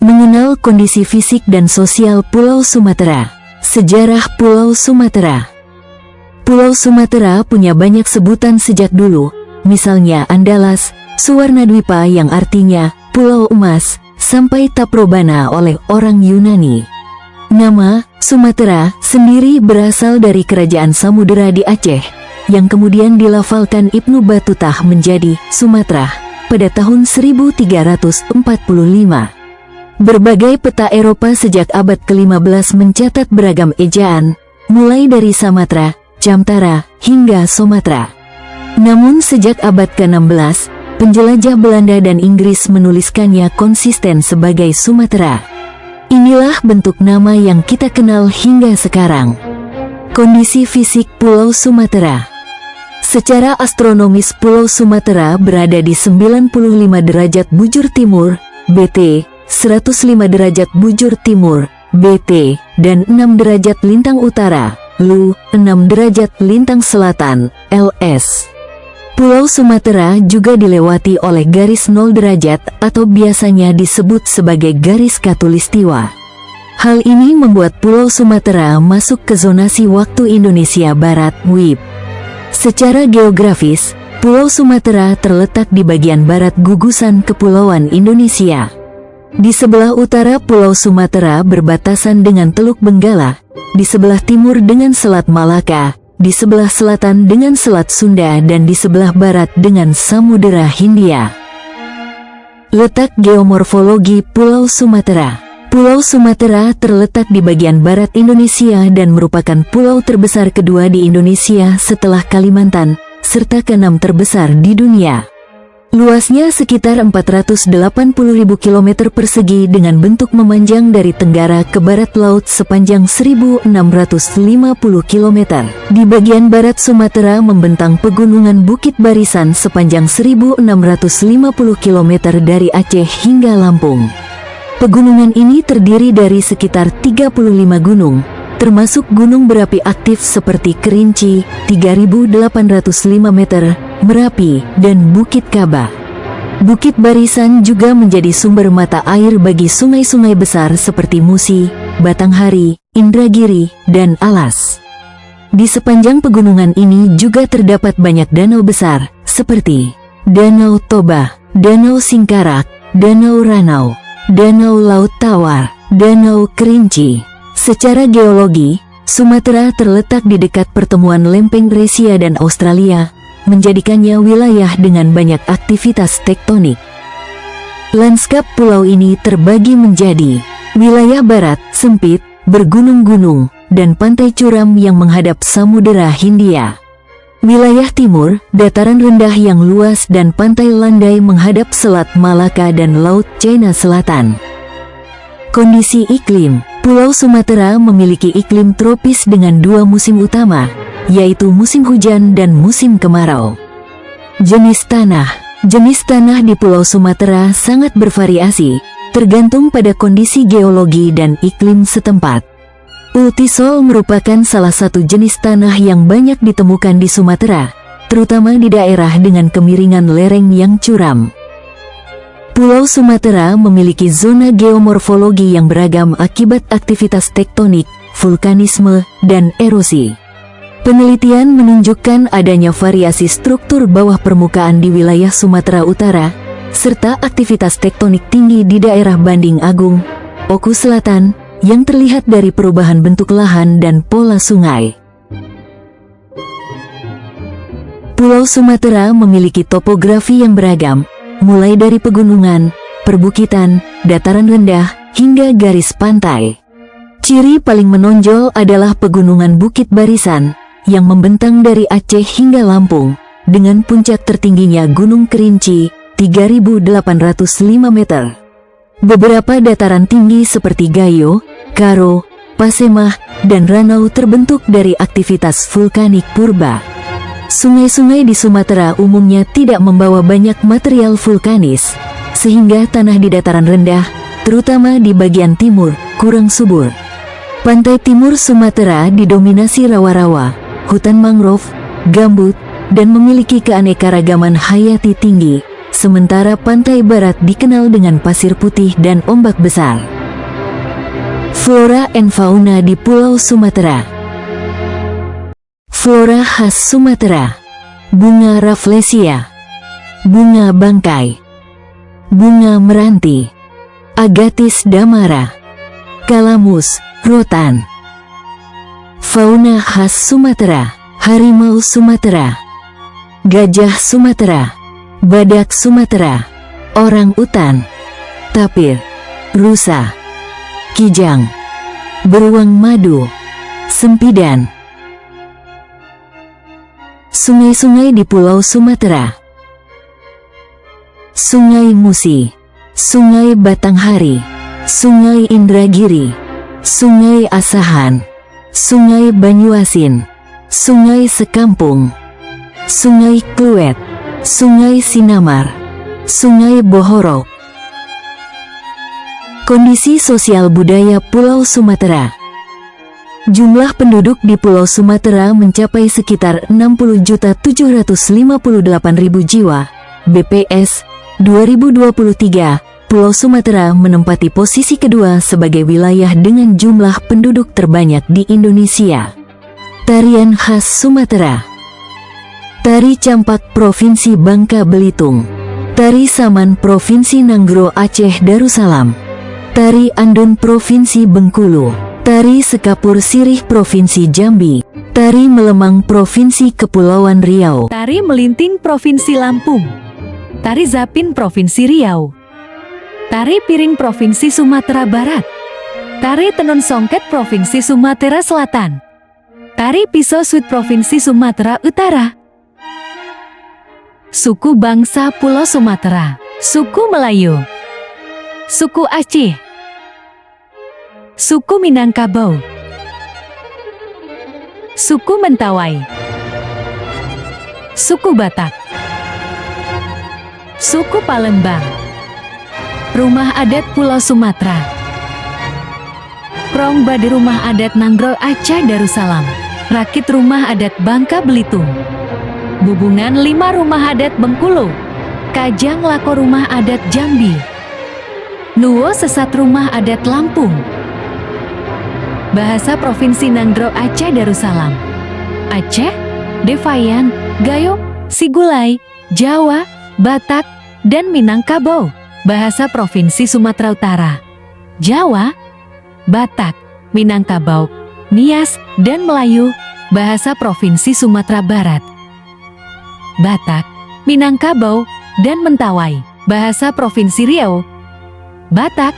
Mengenal kondisi fisik dan sosial Pulau Sumatera. Sejarah Pulau Sumatera. Pulau Sumatera punya banyak sebutan sejak dulu, misalnya Andalas, Suwarnadwipa yang artinya Pulau Emas, sampai Taprobana oleh orang Yunani. Nama Sumatera sendiri berasal dari kerajaan Samudera di Aceh, yang kemudian dilafalkan Ibnu Batutah menjadi Sumatera pada tahun 1345. Berbagai peta Eropa sejak abad ke-15 mencatat beragam ejaan, mulai dari Samatra, Jamtara, hingga Sumatera. Namun sejak abad ke-16, penjelajah Belanda dan Inggris menuliskannya konsisten sebagai Sumatera. Inilah bentuk nama yang kita kenal hingga sekarang. Kondisi fisik Pulau Sumatera. Secara astronomis Pulau Sumatera berada di 95 derajat bujur timur, BT, 105 derajat bujur timur, BT, dan 6 derajat lintang utara, LU, 6 derajat lintang selatan, LS. Pulau Sumatera juga dilewati oleh garis 0 derajat atau biasanya disebut sebagai garis Khatulistiwa. Hal ini membuat Pulau Sumatera masuk ke zonasi waktu Indonesia Barat, WIB. Secara geografis, Pulau Sumatera terletak di bagian barat gugusan Kepulauan Indonesia. Di sebelah utara Pulau Sumatera berbatasan dengan Teluk Benggala, di sebelah timur dengan Selat Malaka, di sebelah selatan dengan Selat Sunda dan di sebelah barat dengan Samudera Hindia. Letak geomorfologi Pulau Sumatera. Pulau Sumatera terletak di bagian barat Indonesia dan merupakan pulau terbesar kedua di Indonesia setelah Kalimantan, serta ke-6 terbesar di dunia. Luasnya sekitar 480.000 km persegi dengan bentuk memanjang dari tenggara ke barat laut sepanjang 1.650 km. Di bagian barat Sumatera membentang pegunungan Bukit Barisan sepanjang 1.650 km dari Aceh hingga Lampung. Pegunungan ini terdiri dari sekitar 35 gunung, termasuk gunung berapi aktif seperti Kerinci, 3.805 meter, Merapi, dan Bukit Kaba. Bukit Barisan juga menjadi sumber mata air bagi sungai-sungai besar seperti Musi, Batanghari, Indragiri, dan Alas. Di sepanjang pegunungan ini juga terdapat banyak danau besar, seperti Danau Toba, Danau Singkarak, Danau Ranau, Danau Laut Tawar, Danau Kerinci. Secara geologi, Sumatera terletak di dekat pertemuan lempeng Resia dan Australia, menjadikannya wilayah dengan banyak aktivitas tektonik. Lanskap pulau ini terbagi menjadi wilayah barat, sempit, bergunung-gunung, dan pantai curam yang menghadap Samudera Hindia. Wilayah timur, dataran rendah yang luas dan pantai landai menghadap Selat Malaka dan Laut Cina Selatan. Kondisi iklim. Pulau Sumatera memiliki iklim tropis dengan 2 musim utama, yaitu musim hujan dan musim kemarau. Jenis tanah. Jenis tanah di Pulau Sumatera sangat bervariasi, tergantung pada kondisi geologi dan iklim setempat. Ultisol merupakan salah satu jenis tanah yang banyak ditemukan di Sumatera, terutama di daerah dengan kemiringan lereng yang curam. Pulau Sumatera memiliki zona geomorfologi yang beragam akibat aktivitas tektonik, vulkanisme, dan erosi. Penelitian menunjukkan adanya variasi struktur bawah permukaan di wilayah Sumatera Utara, serta aktivitas tektonik tinggi di daerah Banding Agung, Oku Selatan, yang terlihat dari perubahan bentuk lahan dan pola sungai. Pulau Sumatera memiliki topografi yang beragam, mulai dari pegunungan, perbukitan, dataran rendah, hingga garis pantai. Ciri paling menonjol adalah pegunungan Bukit Barisan, yang membentang dari Aceh hingga Lampung, dengan puncak tertingginya Gunung Kerinci, 3.805 meter. Beberapa dataran tinggi seperti Gayo, Karo, Pasemah, dan Ranau terbentuk dari aktivitas vulkanik purba. Sungai-sungai di Sumatera umumnya tidak membawa banyak material vulkanis, sehingga tanah di dataran rendah, terutama di bagian timur, kurang subur. Pantai timur Sumatera didominasi rawa-rawa, hutan mangrove, gambut, dan memiliki keanekaragaman hayati tinggi, sementara pantai barat dikenal dengan pasir putih dan ombak besar. Flora and fauna di Pulau Sumatera. Flora khas Sumatera: bunga rafflesia, bunga bangkai, bunga meranti, agathis damara, kalamus, rotan. Fauna khas Sumatera: harimau Sumatera, gajah Sumatera, badak Sumatera, orang utan, tapir, rusa, kijang, beruang madu, sempidan. Sungai-sungai di Pulau Sumatera. Sungai Musi, Sungai Batanghari, Sungai Indragiri, Sungai Asahan, Sungai Banyuasin, Sungai Sekampung, Sungai Kluet, Sungai Sinamar, Sungai Bohorok. Kondisi sosial budaya Pulau Sumatera. Jumlah penduduk di Pulau Sumatera mencapai sekitar 60.758.000 jiwa. BPS 2023, Pulau Sumatera menempati posisi kedua sebagai wilayah dengan jumlah penduduk terbanyak di Indonesia. Tarian khas Sumatera. Tari Campak Provinsi Bangka Belitung, Tari Saman Provinsi Nanggro Aceh Darussalam, Tari Andun Provinsi Bengkulu, Tari Sekapur Sirih Provinsi Jambi, Tari Melemang Provinsi Kepulauan Riau, Tari Melinting Provinsi Lampung, Tari Zapin Provinsi Riau, Tari Piring Provinsi Sumatera Barat, Tari Tenun Songket Provinsi Sumatera Selatan, Tari Pisau Sweet Provinsi Sumatera Utara. Suku bangsa Pulau Sumatera. Suku Melayu, Suku Aceh, Suku Minangkabau, Suku Mentawai, Suku Batak, Suku Palembang. Rumah adat Pulau Sumatera. Prong Badi Rumah Adat Nanggro Aceh Darussalam, Rakit Rumah Adat Bangka Belitung, Bubungan 5 Rumah Adat Bengkulu, Kajang Lako Rumah Adat Jambi, Nuwo Sesat Rumah Adat Lampung. Bahasa Provinsi Nanggro Aceh Darussalam: Aceh, Devayan, Gayo, Sigulai, Jawa, Batak, dan Minangkabau. Bahasa Provinsi Sumatera Utara: Jawa, Batak, Minangkabau, Nias, dan Melayu. Bahasa Provinsi Sumatera Barat: Batak, Minangkabau, dan Mentawai. Bahasa Provinsi Riau: Batak,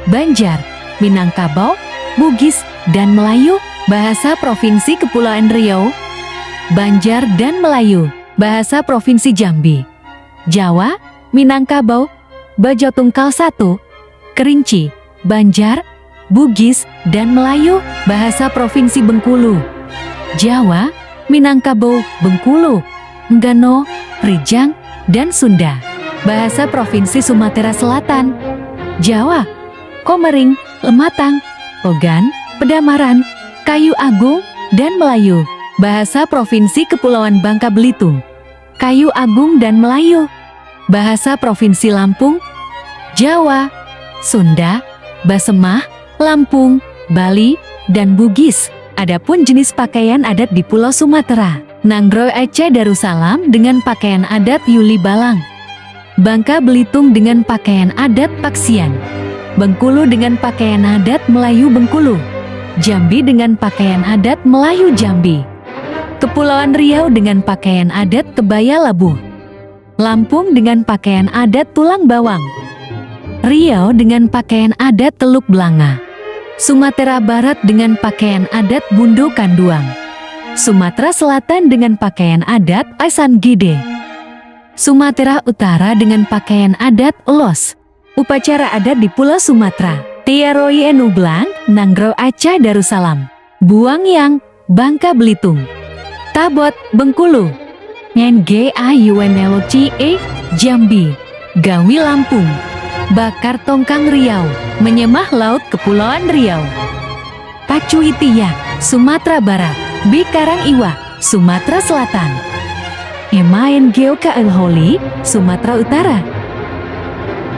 Banjar, Minangkabau, Bugis, dan Melayu. Bahasa Provinsi Kepulauan Riau: Banjar dan Melayu. Bahasa Provinsi Jambi: Jawa, Minangkabau, Bajo Tungkal 1, Kerinci, Banjar, Bugis, dan Melayu. Bahasa Provinsi Bengkulu: Jawa, Minangkabau, Bengkulu, Enggano, Rijang, dan Sunda. Bahasa Provinsi Sumatera Selatan: Jawa, Komering, Lematang, Ogan, Pedamaran, Kayu Agung, dan Melayu. Bahasa Provinsi Kepulauan Bangka Belitung: Kayu Agung dan Melayu. Bahasa Provinsi Lampung: Jawa, Sunda, Basemah, Lampung, Bali, dan Bugis. Adapun jenis pakaian adat di Pulau Sumatera: Nanggro Aceh Darussalam dengan pakaian adat Yuli Balang, Bangka Belitung dengan pakaian adat Paksian, Bengkulu dengan pakaian adat Melayu Bengkulu, Jambi dengan pakaian adat Melayu Jambi, Kepulauan Riau dengan pakaian adat Kebaya Labuh, Lampung dengan pakaian adat Tulang Bawang, Riau dengan pakaian adat Teluk Blanga, Sumatera Barat dengan pakaian adat Bundo Kanduang, Sumatera Selatan dengan pakaian adat Aisan Gide, Sumatera Utara dengan pakaian adat Ulos. Upacara adat di Pulau Sumatera: Tiaroi Enublang, Nanggro Aceh Darussalam, Buangyang, Bangka Belitung, Tabot, Bengkulu, Ngayunlce, Jambi, Gawi Lampung, Bakar Tongkang Riau, Menyemah Laut Kepulauan Riau, Pacuitiya, Sumatera Barat, Bikarang Iwa, Sumatera Selatan, Hemaen Geokael Holi, Sumatera Utara.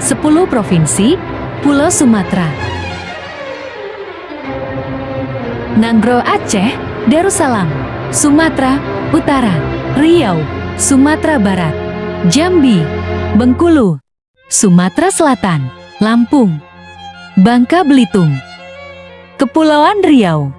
10 provinsi, Pulau Sumatera. Nanggro Aceh, Darussalam, Sumatera Utara. Riau, Sumatera Barat. Jambi, Bengkulu, Sumatera Selatan. Lampung, Bangka Belitung, Kepulauan Riau,